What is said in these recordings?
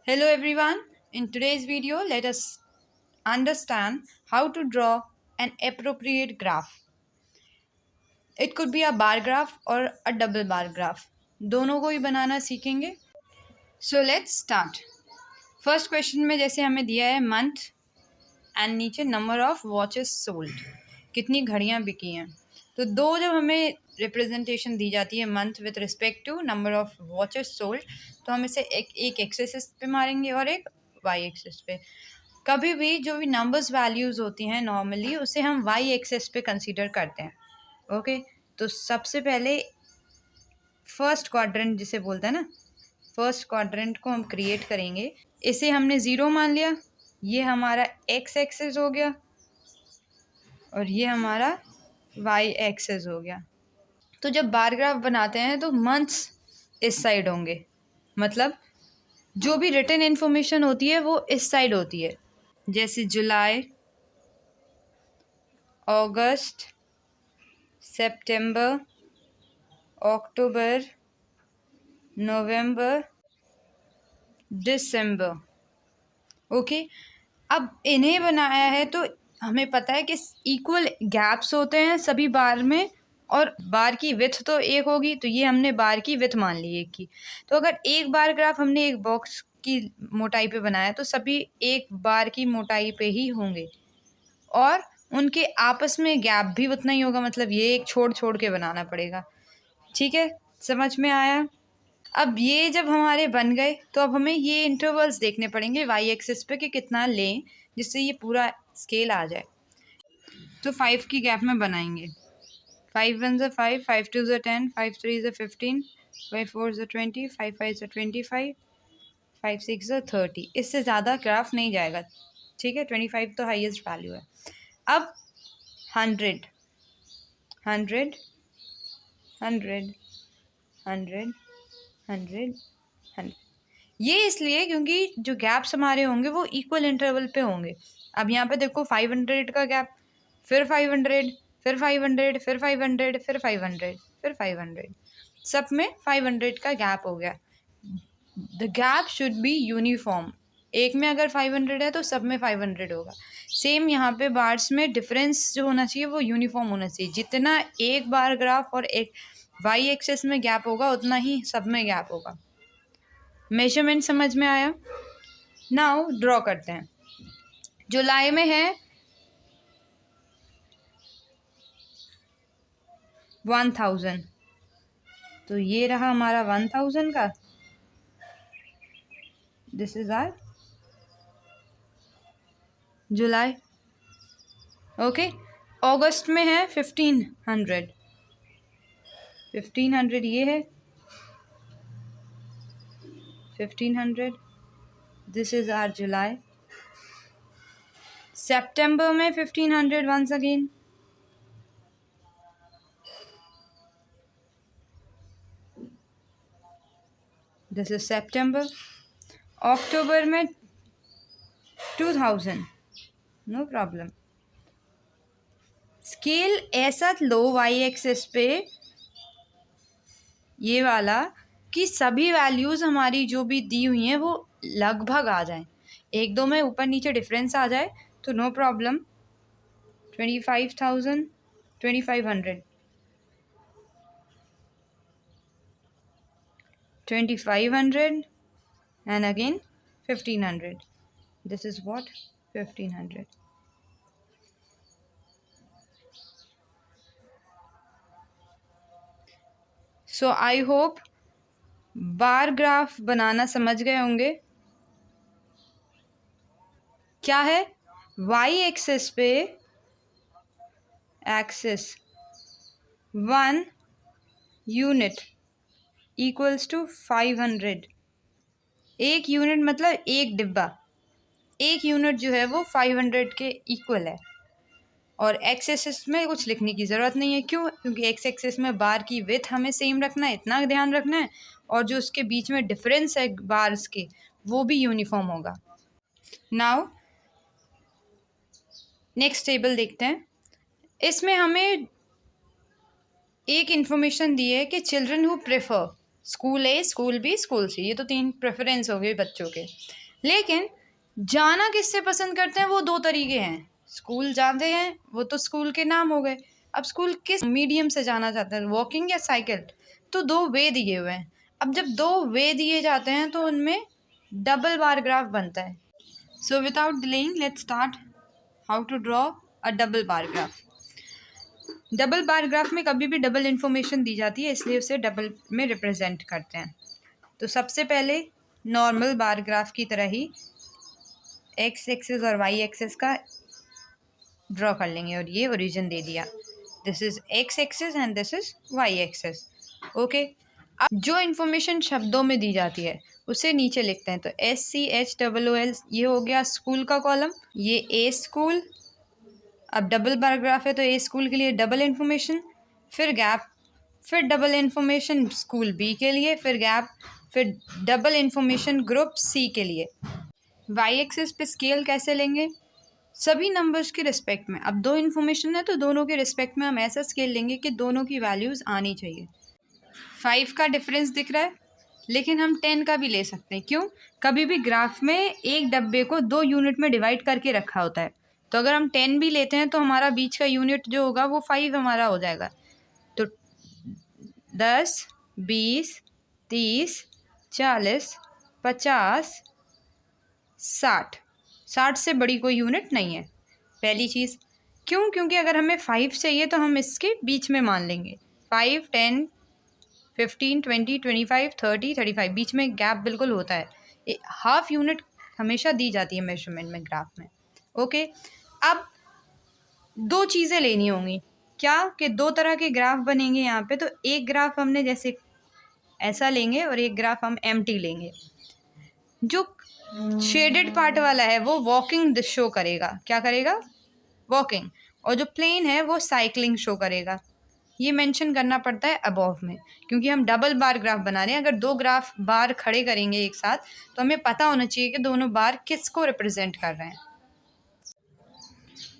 Hello everyone. In today's video, let us understand how to draw an appropriate graph. It could be a bar graph or a double bar graph. दोनों को ही बनाना सीखेंगे. So let's start. First question में जैसे हमें दिया है month and नीचे number of watches sold, कितनी घड़ियाँ बिकी हैं. तो दो जब हमें रिप्रेजेंटेशन दी जाती है month with respect to number of watches sold, तो हम इसे एक एक्सेस पे मारेंगे और एक वाई एक्सेस पे. कभी भी जो भी नंबर्स वैल्यूज़ होती हैं नॉर्मली उसे हम वाई एक्सेस पे कंसीडर करते हैं. ओके तो सबसे पहले फर्स्ट क्वाड्रेंट जिसे बोलते हैं ना, फर्स्ट क्वाड्रेंट को हम क्रिएट करेंगे. इसे हमने ज़ीरो मान लिया, ये हमारा एक्स एक्सेस हो गया और ये हमारा वाई एक्सेस हो गया. तो जब बार ग्राफ बनाते हैं तो मंथ्स इस साइड होंगे, मतलब जो भी रिटन इन्फॉर्मेशन होती है वो इस साइड होती है. जैसे जुलाई, अगस्त, सितंबर, अक्टूबर, नवंबर, दिसंबर. ओके अब इन्हें बनाया है तो हमें पता है कि इक्वल गैप्स होते हैं सभी बार में, और बार की विड्थ तो एक होगी, तो ये हमने बार की विड्थ मान ली एक की. तो अगर एक बार ग्राफ हमने एक बॉक्स की मोटाई पे बनाया तो सभी एक बार की मोटाई पे ही होंगे और उनके आपस में गैप भी उतना ही होगा, मतलब ये एक छोड़ छोड़ के बनाना पड़ेगा. ठीक है, समझ में आया. अब ये जब हमारे बन गए तो अब हमें ये इंटरवल्स देखने पड़ेंगे वाई एक्सिस पे कि कितना लें जिससे ये पूरा स्केल आ जाए. तो 5 की गैप में बनाएंगे. 5 1 ज़ा 5, 5 2 ज़ा 10, 5 3 ज़ा 15, 5 4 ज़ा 20, 5 5 ज़ा 25, 5 6 ज़ा 30. इससे ज़्यादा ग्राफ नहीं जाएगा. ठीक है, 25 तो हाईएस्ट वैल्यू है. अब 100 100 100 100 100 100, ये इसलिए क्योंकि जो गैप्स हमारे होंगे वो इक्वल इंटरवल पे होंगे. अब यहाँ पे देखो 500 का गैप, फिर 500, फिर 500, फिर 500, फिर 500, फिर 500, सब में 500 का गैप हो गया. The gap should be uniform. एक में अगर 500 है तो सब में 500 होगा. सेम यहाँ पे बार्स में डिफरेंस जो होना चाहिए वो यूनिफॉर्म होना चाहिए. जितना एक बार ग्राफ और एक वाई एक्सेस में गैप होगा उतना ही सब में गैप होगा. मेजरमेंट समझ में आया. नाउ ड्रॉ करते हैं. जुलाई में है 1000, तो ये रहा हमारा 1000 का. This is our July. Okay अगस्त में है 1500, 1500 ये है 1500. This is our July. सितंबर में 1500 once again. This is September. अक्टूबर में 2000, नो प्रॉब्लम. स्केल ऐसा लो वाई एक्सेस पे ये वाला कि सभी वैल्यूज़ हमारी जो भी दी हुई हैं वो लगभग आ जाएं. एक दो में ऊपर नीचे डिफरेंस आ जाए तो no problem. 25,000, 2500, 2500 and again 1500. This is what 1500. So I hope bar graph बनाना समझ गए होंगे. क्या है, वाई एक्सेस पे एक्सेस 1 यूनिट इक्वल्स टू 500. एक यूनिट मतलब एक डिब्बा, एक यूनिट जो है वो 500 के इक्वल है. और एक्स एक्सिस में कुछ लिखने की ज़रूरत नहीं है. क्यों? क्योंकि एक्स एक्सिस में बार की विड्थ हमें सेम रखना है, इतना ध्यान रखना है, और जो उसके बीच में डिफरेंस है बार्स के वो भी यूनिफॉर्म होगा. नाउ नेक्स्ट टेबल देखते हैं. इसमें हमें एक इन्फॉर्मेशन दी है कि children who prefer school A, school B, school C, ये तो 3 प्रेफरेंस हो गए बच्चों के। लेकिन जाना किससे पसंद करते हैं वो 2 तरीके हैं। स्कूल जाते हैं वो तो स्कूल के नाम हो गए। अब स्कूल किस मीडियम से जाना चाहते हैं, वॉकिंग या साइकिल? तो 2 वे दिए हुए हैं। अब जब 2 वे दिए जाते हैं तो उनमें डबल बार ग्राफ बनता है। So without delaying let's start how to draw a double bar graph. Double bar graph में कभी भी डबल इन्फॉर्मेशन दी जाती है, इसलिए उसे डबल में रिप्रेजेंट करते हैं। तो सबसे पहले नॉर्मल बार ग्राफ की तरह ही एक्स एक्सिस और वाई एक्सिस का ड्रॉ कर लेंगे और ये ओरिजिन दे दिया। This is X axis and this is Y axis. Okay, अब जो इन्फॉर्मेशन शब्दों में दी जाती है उसे नीचे लिखते हैं। तो SCHOOL ये हो गया स्कूल का कॉलम, ये ए स्कूल। अब डबल बार ग्राफ है तो ए स्कूल के लिए डबल इन्फॉर्मेशन, फिर गैप, फिर डबल इन्फॉर्मेशन स्कूल बी के लिए, फिर गैप, फिर डबल इन्फॉर्मेशन ग्रुप सी के लिए। वाई एक्सिस पे स्केल कैसे लेंगे? सभी नंबर्स के रिस्पेक्ट में। अब 2 इन्फॉर्मेशन है तो दोनों के रिस्पेक्ट में हम ऐसा स्केल लेंगे कि दोनों की वैल्यूज़ आनी चाहिए। 5 का डिफरेंस दिख रहा है, लेकिन हम 10 का भी ले सकते हैं। क्यों? कभी भी ग्राफ में एक डब्बे को 2 यूनिट में डिवाइड करके रखा होता है, तो अगर हम 10 भी लेते हैं तो हमारा बीच का यूनिट जो होगा वो 5 हमारा हो जाएगा। तो 10, 20, 30, 40, 50, 60, 60 से बड़ी कोई यूनिट नहीं है, पहली चीज़। क्यों? क्योंकि अगर हमें 5 चाहिए तो हम इसके बीच में मान लेंगे। 5, 10, 15, 20, 25, 30, 35, बीच में गैप बिल्कुल होता है। हाफ यूनिट हमेशा दी जाती है मेजरमेंट में, ग्राफ में। ओके, अब 2 चीज़ें लेनी होंगी। क्या? कि 2 तरह के ग्राफ बनेंगे यहाँ पे। तो एक ग्राफ हमने जैसे ऐसा लेंगे और एक ग्राफ हम एम्प्टी लेंगे। जो शेडेड पार्ट वाला है वो वॉकिंग शो करेगा। क्या करेगा? वॉकिंग। और जो प्लेन है वो साइकिलिंग शो करेगा। ये मेंशन करना पड़ता है अबव में, क्योंकि हम डबल बार ग्राफ बना रहे हैं। अगर 2 ग्राफ बार खड़े करेंगे एक साथ तो हमें पता होना चाहिए कि दोनों बार किसको रिप्रेजेंट कर रहे हैं।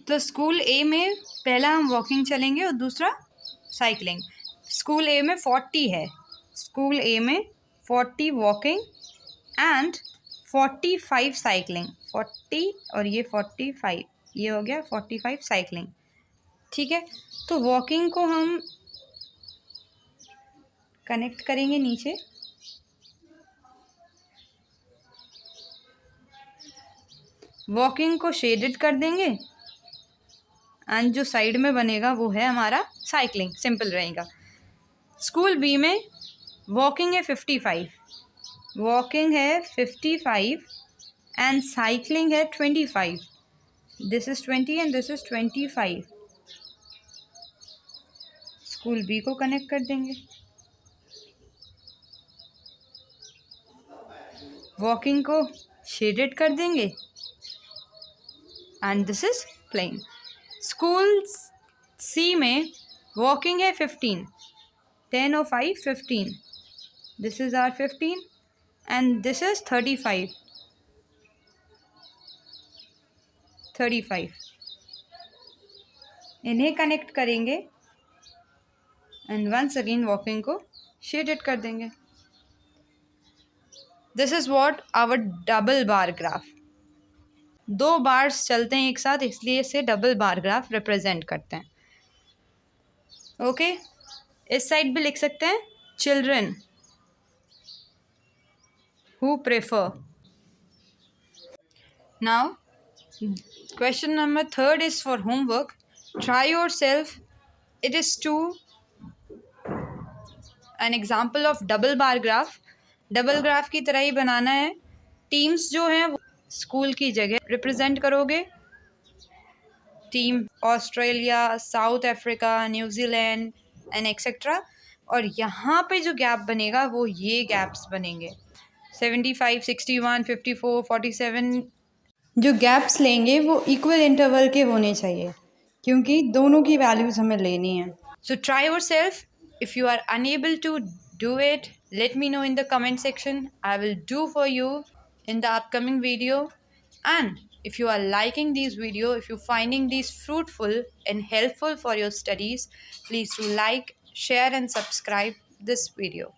तो स्कूल ए में पहला हम वॉकिंग चलेंगे और दूसरा साइकिलिंग। स्कूल ए में 40 है, स्कूल ए में 40 वॉकिंग एंड 45 साइकिलिंग। 40 और ये 45, ये हो गया 45 साइकिलिंग। ठीक है, तो वॉकिंग को हम कनेक्ट करेंगे नीचे, वॉकिंग को शेडेड कर देंगे एंड जो साइड में बनेगा वो है हमारा साइकिलिंग। सिंपल रहेगा। स्कूल बी में वॉकिंग है 55, वॉकिंग है 55 एंड साइकिलिंग है 25। This is 20 and this is 25। School B को कनेक्ट कर देंगे, वॉकिंग को शेडेड कर देंगे and this is plain. School C में वॉकिंग है 15, 10 और 5 15, this is our 15 and this is 35, 35। इन्हें कनेक्ट करेंगे एंड वंस अगेन वॉकिंग को शेडेड कर देंगे। This is what our double bar graph. 2 bars चलते हैं एक साथ, इसलिए इसे डबल बार ग्राफ रिप्रेजेंट करते हैं। ओके, इस साइड भी लिख सकते हैं children who prefer. Now question number 3 is for homework. Try yourself. It is to an example of double bar graph. Double graph की तरह ही बनाना है। टीम्स जो हैं वो स्कूल की जगह रिप्रेजेंट करोगे। Team Australia, south Africa, New Zealand and etcetera. और यहाँ पे जो गैप बनेगा वो ये गैप्स बनेंगे 75, 61, 54, 47। जो गैप्स लेंगे वो इक्वल इंटरवल के होने चाहिए, क्योंकि दोनों की वैल्यूज़ हमें लेनी है। So try yourself. If you are unable to do it, let me know in the comment section. I will do for you in the upcoming video. And if you are liking these video, if you're finding these fruitful and helpful for your studies, please do like, share and subscribe this video.